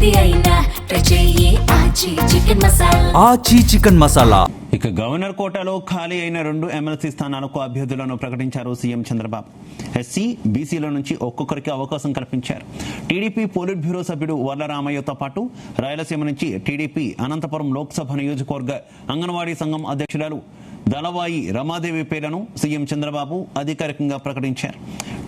ఏది అయినా ట్రై చెయ్యి ఆచి చికెన్ మసాలా. ఇక గవర్నర్ కోటాలో ఖాళీ అయిన 2 ఎమ్మెల్సీ స్థానాలకు అభ్యర్థులను ప్రకటించారు సీఎం చంద్రబాబు. ఎస్సీ, బీసీల నుంచి ఒక్కొక్కరికి అవకాశం కల్పించారు. టీడీపీ పోలిట్ బ్యూరో సభ్యుడు వర్ల రామయ్యతో పాటు రాయలసీమ నుంచి టీడీపీ అనంతపురం లోక్సభ నియోజకవర్గ అంగన్వాడీ సంఘం అధ్యక్షురాలు దళవాయి రమాదేవి పేర్లను సీఎం చంద్రబాబు అధికారికంగా ప్రకటించారు.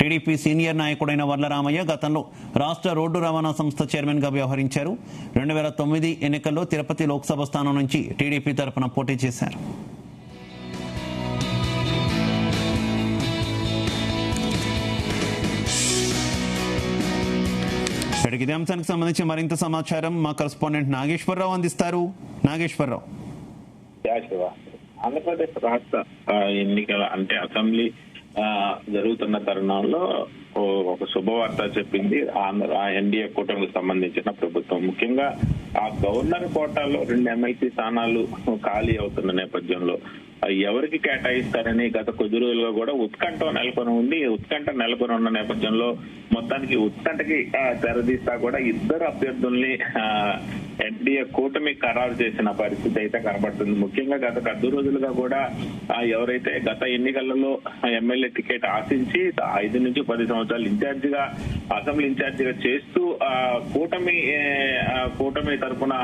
టీడీపీ సీనియర్ నాయకుడైన వర్ల రామయ్య గతంలో రాష్ట్ర రోడ్డు రవాణా సంస్థ చైర్మన్ గా వ్యవహరించారు. 2009 ఎన్నికల్లో తిరుపతి లోక్సభ స్థానం నుంచి టీడీపీ తరఫున పోటీ చేశారు. ఇదే అంశానికి సంబంధించి మరింత సమాచారం మా కరెస్పాండెంట్ నాగేశ్వరరావు అందిస్తారు. నాగేశ్వరరావు. ఆంధ్రప్రదేశ్ రాష్ట్ర ఎన్నికల అంటే అసెంబ్లీ జరుగుతున్న తరుణంలో ఒక శుభవార్త చెప్పింది ఎన్డీఏ కూటమికి సంబంధించిన ప్రభుత్వం. ముఖ్యంగా ఆ గవర్నర్ కోటాలో 2 ఎమ్మెల్సీ స్థానాలు ఖాళీ అవుతున్న నేపథ్యంలో ఎవరికి కేటాయిస్తారని గత కొద్ది రోజులుగా కూడా ఉత్కంఠ నెలకొని ఉన్న నేపథ్యంలో మొత్తానికి ఉత్కంఠకి తెరదీస్తా కూడా 2 అభ్యర్థుల్ని ఎన్డీఏ కూటమి ఖరారు చేసిన పరిస్థితి అయితే కనబడుతుంది. ముఖ్యంగా గత కొద్ది రోజులుగా కూడా ఎవరైతే గత ఎన్నికలలో ఎమ్మెల్యే టికెట్ ఆశించి 5 నుంచి 10 సంవత్సరాలు ఇన్ఛార్జిగా అసెంబ్లీ ఇన్ఛార్జిగా చేస్తూ కూటమి తరఫున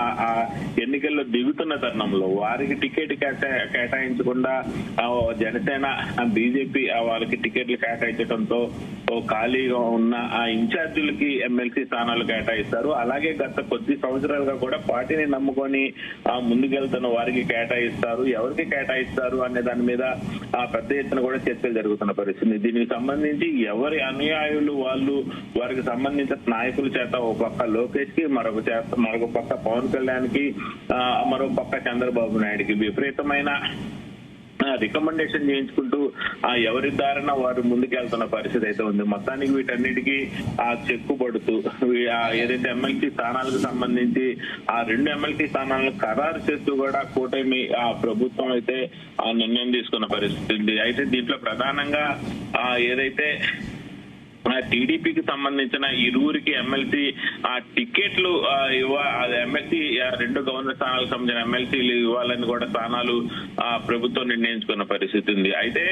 ఎన్నికల్లో దిగుతున్న తరుణంలో వారికి టికెట్ కేటాయించకుండా జనసేన, బీజేపీ వాళ్ళకి టికెట్లు కేటాయించడంతో ఖాళీగా ఉన్న ఆ ఇన్ఛార్జీలకి ఎమ్మెల్సీ స్థానాలు కేటాయిస్తారు. అలాగే గత కొద్ది సంవత్సరాలుగా కూడా పార్టీని నమ్ముకొని ముందుకెళ్తున్న వారికి కేటాయిస్తారు. ఎవరికి కేటాయిస్తారు అనే దాని మీద పెద్ద ఎత్తున కూడా చర్చలు జరుగుతున్న పరిస్థితి. దీనికి సంబంధించి ఎవరి అనుయాయులు వాళ్ళు వారికి సంబంధించిన నాయకుల చేత ఒక పక్క లోకేష్ కి, మరొక పక్క పవన్ కళ్యాణ్ కి, మరో పక్క చంద్రబాబు నాయుడుకి విపరీతమైన రికమెండేషన్ చేయించుకుంటూ ఎవరి దారిన వారు ముందుకెళ్తున్న పరిస్థితి అయితే ఉంది. మొత్తానికి వీటన్నిటికీ చెక్కు పడుతూ ఏదైతే ఎమ్మెల్సీ స్థానాలకు సంబంధించి 2 ఎమ్మెల్సీ స్థానాలను ఖరారు చేస్తూ కూడా కూటమి ప్రభుత్వం అయితే నిర్ణయం తీసుకున్న పరిస్థితి ఉంది. అయితే దీంట్లో ప్రధానంగా ఏదైతే టీడీపీకి సంబంధించిన ఇరువురికి ఎమ్మెల్సీ టికెట్లు ఎమ్మెల్సీ 2 గవర్నర్ స్థానాలకు సంబంధించిన ఎమ్మెల్సీలు ఇవ్వాలని కూడా స్థానాలు ప్రభుత్వం నిర్ణయించుకున్న పరిస్థితి ఉంది. అయితే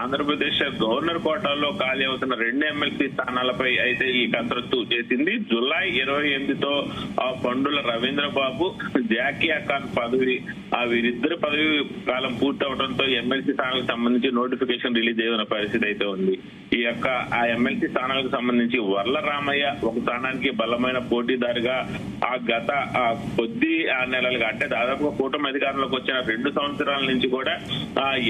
ఆంధ్రప్రదేశ్ గవర్నర్ కోటాలో ఖాళీ అవుతున్న 2 ఎమ్మెల్సీ స్థానాలపై అయితే ఈ కసరత్తు చేసింది. జూలై 28తో పండుల రవీంద్రబాబు, జాకియా ఖాన్ పదవి వీరిద్దరు పదవి కాలం పూర్తి అవడంతో ఎమ్మెల్సీ స్థానాలకు సంబంధించి నోటిఫికేషన్ రిలీజ్ అయిన పరిస్థితి అయితే ఉంది. ఈ యొక్క ఆ ఎమ్మెల్సీ స్థానాలకు సంబంధించి వర్ల రామయ్య ఒక స్థానానికి బలమైన పోటీదారుగా గత కొద్ది నెలలుగా అంటే దాదాపుగా కూటమి అధికారంలోకి వచ్చిన 2 సంవత్సరాల నుంచి కూడా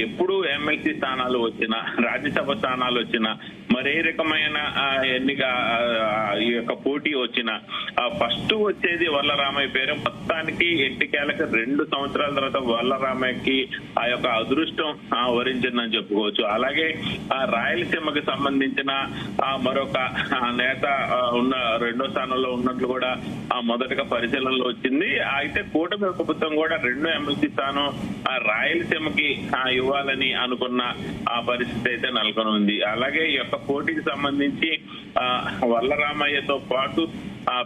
ఎప్పుడు ఎమ్మెల్సీ స్థానాలు వచ్చినా, రాజ్యసభ స్థానాలు వచ్చినా, మరే రకమైన ఎన్నిక ఈ యొక్క పోటీ వచ్చినా ఫస్ట్ వచ్చేది వర్ల రామయ్య పేరు. మొత్తానికి ఎట్టికేలకు 2 సంవత్సరాల తర్వాత వర్ల రామయ్యకి ఆ యొక్క అదృష్టం వరించిందని చెప్పుకోవచ్చు. అలాగే రాయలసీమకి సంబంధించిన మరొక నేత ఉన్న 2వ స్థానంలో ఉన్నట్లు కూడా మొదటగా పరిశీలనలో వచ్చింది. అయితే కూటమి ప్రభుత్వం కూడా 2 ఎమ్మెల్సీ స్థానం రాయలసీమకి ఇవ్వాలని అనుకున్న పరిస్థితి అయితే నెలకొని ఉంది. అలాగే ఈ యొక్క పోటీకి సంబంధించి వర్ల రామయ్యతో పాటు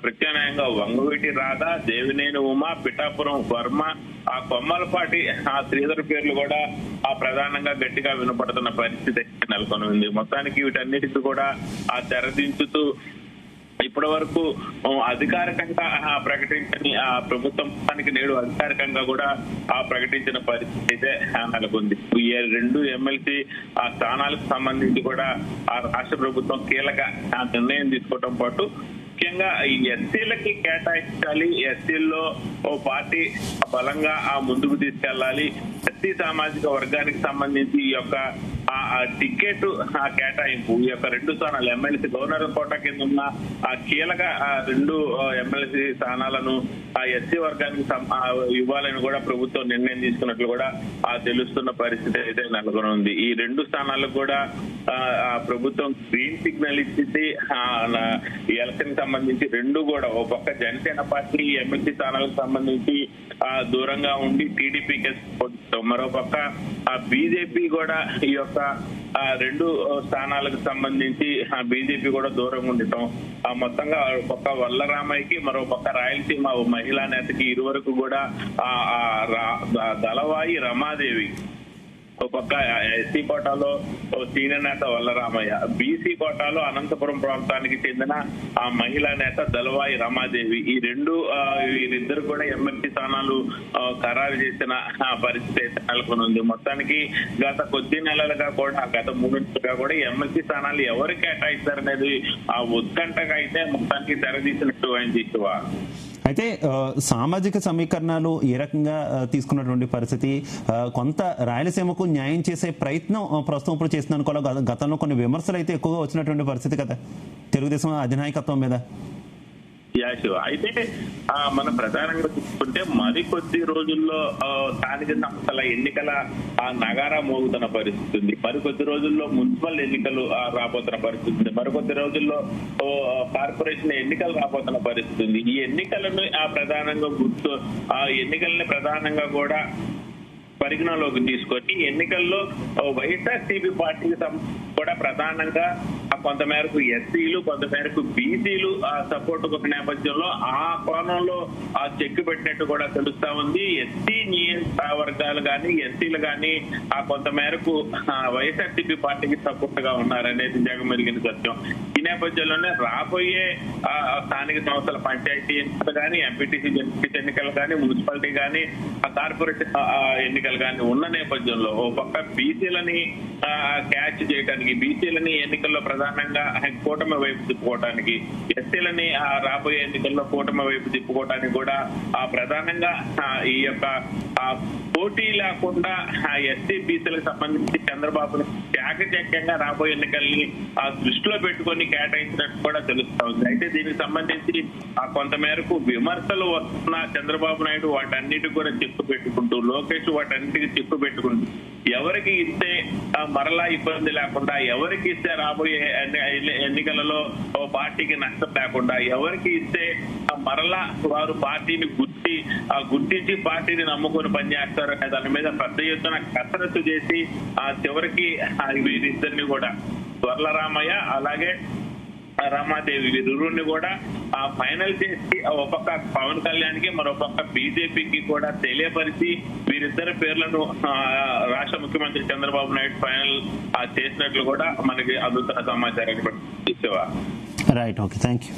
ప్రత్యామ్నాయంగా వంగవీటి రాధ, దేవినేని ఉమ, పిఠాపురం వర్మ, కొమ్మలపాటి శ్రీధర్ పేర్లు కూడా ప్రధానంగా గట్టిగా వినపడుతున్న పరిస్థితి నెలకొని ఉంది. మొత్తానికి వీటన్నిటికీ కూడా తెరదించుతూ ఇప్పటి వరకు అధికారికంగా ప్రకటించని ప్రభుత్వానికి నేడు అధికారికంగా కూడా ప్రకటించిన పరిస్థితి అయితే నెలకొంది. ఈ 2 ఎమ్మెల్సీ స్థానాలకు సంబంధించి కూడా రాష్ట్ర ప్రభుత్వం కీలక నిర్ణయం తీసుకోవడం పాటు ముఖ్యంగా ఈ ఎస్సీలకి కేటాయించాలి, ఎస్సీల్లో ఓ పార్టీ బలంగా ముందుకు తీసుకెళ్లాలి, ఎస్సీ సామాజిక వర్గానికి సంబంధించి ఈ యొక్క టికెట్ కేటాయింపు ఈ యొక్క 2 స్థానాలు ఎమ్మెల్సీ గవర్నర్ కోట కింద ఉన్న కీలక 2 ఎమ్మెల్సీ స్థానాలను ఎస్సీ వర్గానికి ఇవ్వాలని కూడా ప్రభుత్వం నిర్ణయం తీసుకున్నట్లు కూడా తెలుస్తున్న పరిస్థితి అయితే నెలకొని ఉంది. ఈ 2 స్థానాలకు కూడా ప్రభుత్వం గ్రీన్ సిగ్నల్ ఇచ్చింది. ఈ ఎలక్షన్ సంబంధించి 2 కూడా ఓ పక్క జనసేన పార్టీ ఎమ్మెల్సీ స్థానాలకు సంబంధించి దూరంగా ఉండి టీడీపీకి, మరో పక్క బీజేపీ కూడా ఈ యొక్క రెండు స్థానాలకు సంబంధించి బీజేపీ కూడా దూరంగా ఉండటం, మొత్తంగా పక్క వల్లరామయ్యకి మరో పక్క రాయలసీమ మహిళా నేతకి ఇరువరకు కూడా దళవాయి రమాదేవి, ఒక పక్క ఎస్సీ కోటాలో సీనియర్ నేత వల్లరామయ్య, బీసీ కోటాలో అనంతపురం ప్రాంతానికి చెందిన ఆ మహిళా నేత దళవాయి రమాదేవి, వీరిద్దరు కూడా ఎమ్మెల్సీ స్థానాలు ఖరారు చేసిన పరిస్థితి నెలకొని ఉంది. మొత్తానికి గత కొద్ది నెలలుగా కూడా, గత 3 నెలలుగా కూడా ఎమ్మెల్సీ స్థానాలు ఎవరు కేటాయిస్తారనేది ఆ ఉత్కంఠగా అయితే మొత్తానికి తెరదీసినట్టు ఆయన తీసుకోవా. అయితే సామాజిక సమీకరణాలు ఏ రకంగా తీసుకున్నటువంటి పరిస్థితి, కొంత రాయలసీమకు న్యాయం చేసే ప్రయత్నం ప్రస్తుతం ఇప్పుడు చేస్తుంది అనుకోవాలి. గతంలో కొన్ని విమర్శలు అయితే ఎక్కువగా వచ్చినటువంటి పరిస్థితి కదా తెలుగుదేశం అధినాయకత్వం మీద. శివ, అయితే మనం ప్రధానంగా చూసుకుంటే మరికొద్ది రోజుల్లో స్థానిక సంస్థల ఎన్నికల నగారా మోగుతున్న పరిస్థితి ఉంది. మరికొద్ది రోజుల్లో మున్సిపల్ ఎన్నికలు రాబోతున్న పరిస్థితి ఉంది. మరికొద్ది రోజుల్లో కార్పొరేషన్ ఎన్నికలు రాబోతున్న పరిస్థితి ఉంది. ఈ ఎన్నికలను ఎన్నికల్ని ప్రధానంగా కూడా పరిగణలోకి తీసుకొని ఎన్నికల్లో వైఎస్ఆర్సీపీ పార్టీకి కూడా ప్రధానంగా కొంతమేరకు ఎస్సీలు, కొంతమేరకు బీసీలు సపోర్ట్ ఉన్న నేపథ్యంలో ఆ కోణంలో చెక్కు పెట్టినట్టు కూడా తెలుస్తా ఉంది. ఎస్సీ వర్గాలు కానీ ఎస్సీలు కానీ కొంతమేరకు వైఎస్ఆర్సీపీ పార్టీకి సపోర్ట్ గా ఉన్నారనేది జగమెరిగిన సత్యం. ఈ నేపథ్యంలోనే రాబోయే స్థానిక సంస్థల పంచాయతీ ఎన్నికలు కానీ, ఎంపీటీసీ ఎన్నికలు కానీ, మున్సిపాలిటీ కానీ, కార్పొరేషన్ ఎన్నికలు కానీ ఉన్న నేపథ్యంలో ఓ పక్క బీసీలని క్యాచ్ చేయడానికి, బీసీలని ఎన్నికల్లో ప్రధానంగా కూటమి వైపు తిప్పుకోవడానికి, ఎస్సీలని రాబోయే ఎన్నికల్లో కూటమి వైపు తిప్పుకోవడానికి కూడా ప్రధానంగా ఈ యొక్క పోటీ లేకుండా ఎస్సీ బీసీలకు సంబంధించి చంద్రబాబుని చాకచక్యంగా రాబోయే ఎన్నికల్ని దృష్టిలో పెట్టుకొని కేటాయించినట్టు కూడా తెలుస్తా ఉంది. అయితే దీనికి సంబంధించి కొంతమేరకు విమర్శలు వస్తున్న చంద్రబాబు నాయుడు వాటన్నిటి కూడా చిక్కు పెట్టుకుంటూ, లోకేష్ వాటన్నిటికి చిక్కు పెట్టుకుంటూ, ఎవరికి ఇస్తే మరలా ఇబ్బంది లేకుండా, ఎవరికి ఇస్తే రాబోయే ఎన్నికలలో పార్టీకి నష్టం లేకుండా, ఎవరికి ఇస్తే మరలా వారు పార్టీని గుర్తించి పార్టీని నమ్ముకొని పనిచేస్తారు అనే దాని మీద పెద్ద ఎత్తున కసరత్తు చేసి చివరికి వీరిద్దరిని కూడా వరలరామయ్య అలాగే రమాదేవి వీరిరువురిని కూడా ఫైనల్ చేసి ఒక పక్క పవన్ కళ్యాణ్కి మరో పక్క బీజేపీకి కూడా తెలియపరిచి వీరిద్దరి పేర్లను రాష్ట్ర ముఖ్యమంత్రి చంద్రబాబు నాయుడు ఫైనల్ చేసినట్లు కూడా మనకి అందుతున్న సమాచారాన్ని బట్టి. Right, okay, thank you.